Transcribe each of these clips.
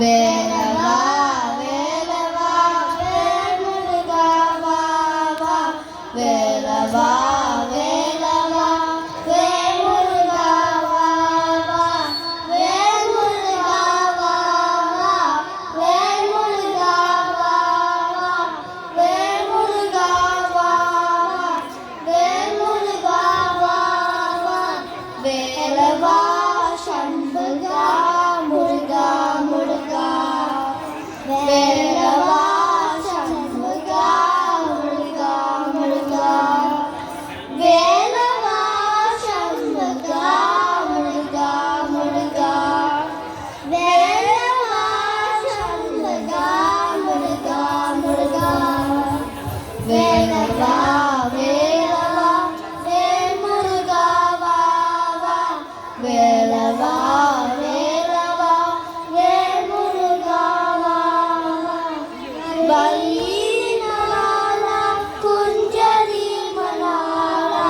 வேலவா வேலவா வேல்முருகா வா வா வேலவா வேலவா வேல்முருகா வா வா வேல்முருகா வா வா வேல்முருகா வா வா வேல்முருகா வா வா வேல்முருகா வா வா வேலவா சண்முகா முருகா முருகா வேலவா சண்முகா முருகா முருகா வேலவா சண்முகா முருகா முருகா வேலவா சண்முகா முருகா முருகா வேலவா வேலவா வேல்முருகா வா வா வேலவா வேலவா வேல்முருகா வா வா வள்ளி மலாலா குஞ்சரி மலாலா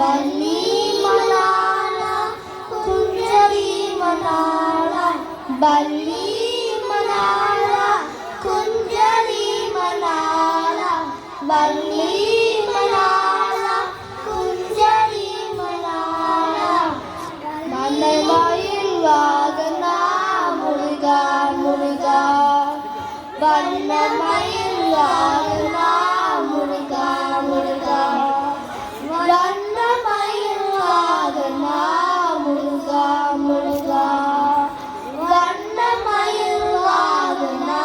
வள்ளி மலாலா குஞ்சரி மலாலா வள்ளி மலாலா குஞ்சரி மலாலா வள்ளி மலாலா குஞ்சரி மலாலா மன்னமயில் வாகனா முருகா முருகா வண்ணமயில் வாகனா முருகா முருகா வண்ணமயில் வாகனா முருகா முருகா வண்ணமயில் வாகனா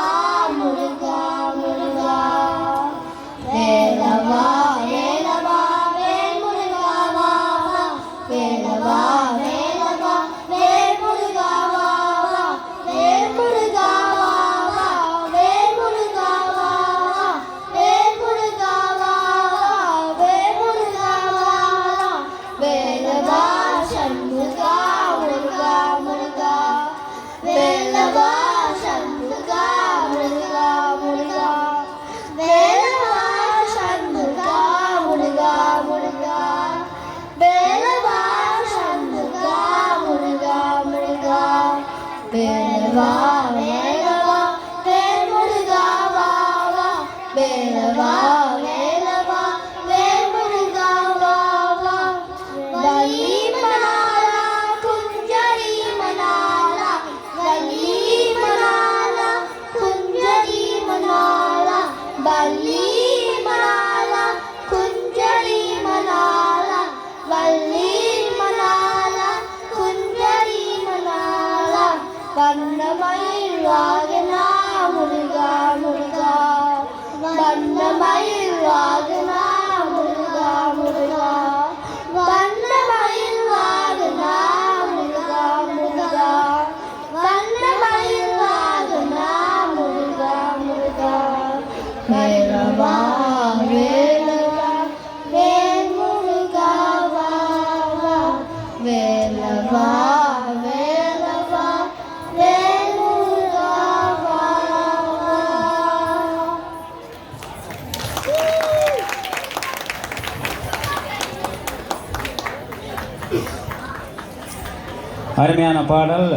முருகா முருகா வேலவா வேலவா வேல்முருகா வா வா வேலவா வேலவா வேல்முருகா வா வா வேல்முருகா வா வா வேல்முருகா வா வா வேல்முருகா வா வா வேல்முருகா வா வா வேலவா சண்முகா முருகா முருகா வேலவா சண்முகா முருகா முருகா வேலவா சண்முகா முருகா முருகா வேலவா சண்முகா முருகா முருகா வேலவா வேலவா வேல்முருகா வா வா வேலவா வேலவா வேல்முருகா வா வா வள்ளி மலாலா குஞ்சரி மலாலா வள்ளி மலாலா குஞ்சரி மலாலா வள்ளி மலாலா குஞ்சரி மலாலா வள்ளி மலாலா குஞ்சரி மலாலா வண்ணமயில் வாகனா முருகா முருகா வண்ணமயில் வாகனா முருகா முருகா வண்ணமயில் வாகனா முருகா முருகா வண்ணமயில் வாகனா முருகா முருகா வேலவா வேலவா வேல்முருகா வா வா வேலவா வேலவா வேல்முருகா வா வா. அருமையான பாடல்.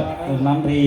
நன்றி.